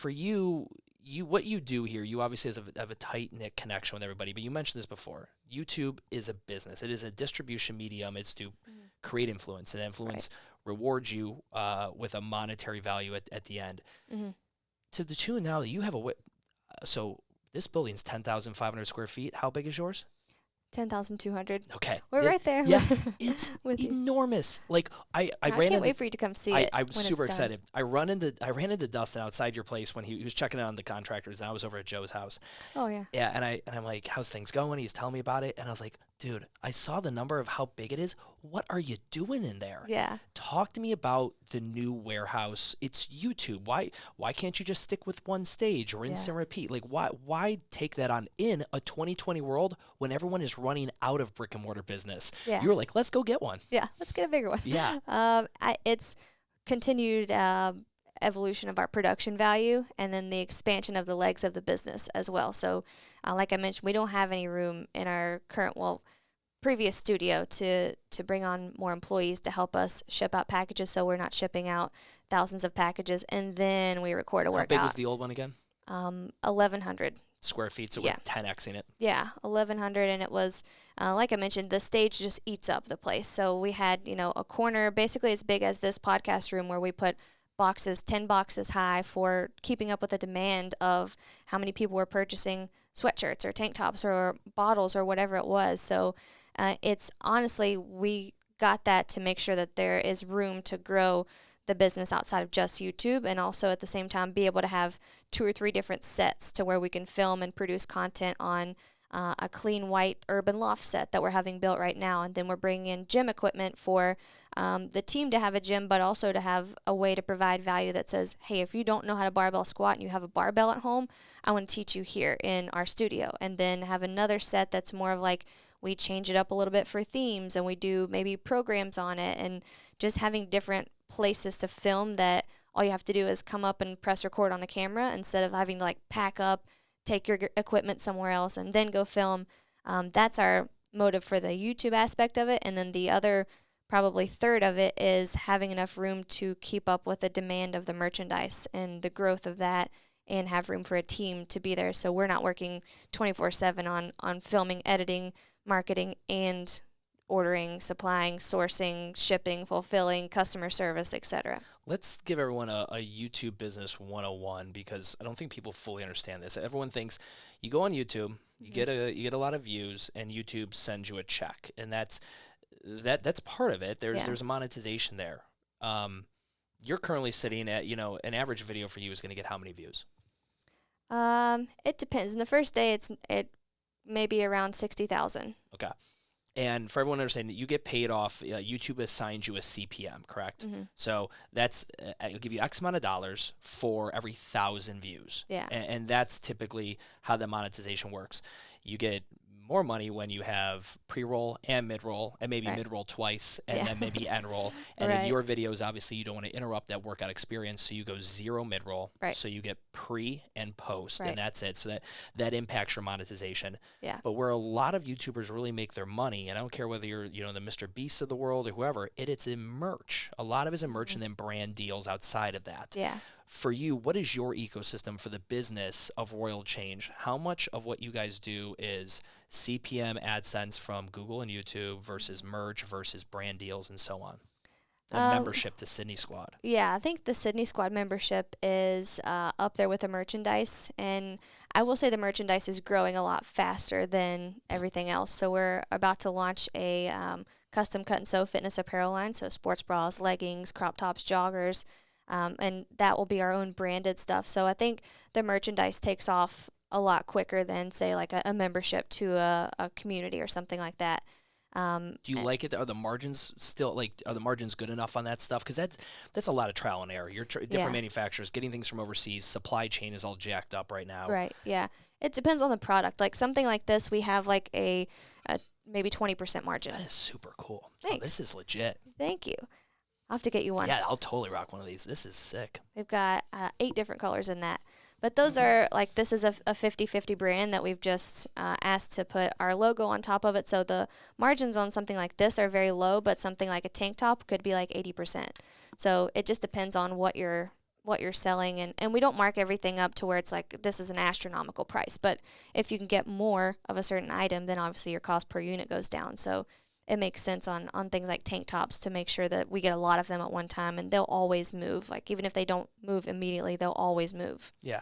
for you, what you do here, you obviously have a tight-knit connection with everybody, but you mentioned this before. YouTube is a business. It is a distribution medium. It's to create influence, and influence rewards you with a monetary value at the end. Mm-hmm. To the tune now that you have so this building's 10,500 square feet. How big is yours? 10,200. Okay. We're right there. Yeah, it's with enormous. Like I can't wait for you to come see it. I'm when super it's done. excited. I ran into Dustin outside your place when he was checking in on the contractors, and I was over at Joe's house. Oh yeah. Yeah, and I'm like, how's things going? He's telling me about it, and I was like, dude, I saw the number of how big it is. What are you doing in there? Yeah. Talk to me about the new warehouse. It's YouTube. Why can't you just stick with one stage or rinse and repeat? Like why take that on in a 2020 world when everyone is running out of brick and mortar business? Yeah. You were like, let's go get one. Yeah, let's get a bigger one. Yeah. It's continued evolution of our production value, and then the expansion of the legs of the business as well. So, like I mentioned, we don't have any room in our previous studio to bring on more employees to help us ship out packages, so we're not shipping out thousands of packages, and then we record a workout. How big was the old one again? 1,100 square feet, so we're 10xing it. Yeah, 1,100, and it was, like I mentioned, the stage just eats up the place. So we had, a corner basically as big as this podcast room where we put 10 boxes high for keeping up with the demand of how many people were purchasing sweatshirts or tank tops or bottles or whatever it was. So it's honestly, we got that to make sure that there is room to grow the business outside of just YouTube, and also at the same time be able to have 2 or 3 different sets to where we can film and produce content on a clean white urban loft set that we're having built right now. And then we're bringing in gym equipment for the team to have a gym, but also to have a way to provide value that says, hey, if you don't know how to barbell squat and you have a barbell at home, I want to teach you here in our studio. And then have another set that's more of like, we change it up a little bit for themes, and we do maybe programs on it, and just having different places to film that all you have to do is come up and press record on a camera instead of having to like pack up, take your equipment somewhere else, and then go film. That's our motive for the YouTube aspect of it. And then the other, probably third of it, is having enough room to keep up with the demand of the merchandise and the growth of that, and have room for a team to be there. So we're not working 24/7 on filming, editing, marketing, and ordering, supplying, sourcing, shipping, fulfilling, customer service, etc. Let's give everyone a YouTube business 101, because I don't think people fully understand this. Everyone thinks you go on YouTube, you get a lot of views, and YouTube sends you a check, and that's part of it. There's a monetization there. You're currently sitting at, an average video for you is going to get how many views? It depends. In the first day, it may be around 60,000. Okay. And for everyone to understand, you get paid off, YouTube assigns you a CPM, correct? Mm-hmm. So that's, it'll give you X amount of dollars for every 1,000 views. Yeah. And that's typically how the monetization works. You get more money when you have pre-roll and mid-roll, and maybe mid-roll twice, and then maybe end-roll. And in your videos, obviously, you don't want to interrupt that workout experience, so you go 0 mid-roll. Right. So you get pre and post, and that's it. So that impacts your monetization. Yeah. But where a lot of YouTubers really make their money, and I don't care whether you're, the Mr. Beast of the world or whoever, it's in merch. A lot of it is in merch, and then brand deals outside of that. Yeah. For you, what is your ecosystem for the business of Royal Change? How much of what you guys do is CPM AdSense from Google and YouTube versus merch versus brand deals and so on? And membership to Sydney Squad. Yeah, I think the Sydney Squad membership is up there with the merchandise. And I will say the merchandise is growing a lot faster than everything else. So we're about to launch a custom cut and sew fitness apparel line. So sports bras, leggings, crop tops, joggers. And that will be our own branded stuff. So I think the merchandise takes off a lot quicker than, say, like a membership to a community or something like that. Do you like it? Are the margins are the margins good enough on that stuff? Because that's a lot of trial and error. You're different manufacturers getting things from overseas. Supply chain is all jacked up right now. Right. Yeah. It depends on the product. Like something like this, we have like a maybe 20% margin. That is super cool. Thanks. Oh, this is legit. Thank you. I'll have to get you one. Yeah, I'll totally rock one of these. This is sick. We've got 8 different colors in that. But those are, like, this is a 50-50 brand that we've just asked to put our logo on top of it. So the margins on something like this are very low, but something like a tank top could be like 80%. So it just depends on what you're what you're selling, and we don't mark everything up to where it's like this is an astronomical price. But if you can get more of a certain item, then obviously your cost per unit goes down. So it makes sense on things like tank tops to make sure that we get a lot of them at one time, and they'll always move. Like even if they don't move immediately, they'll always move. Yeah.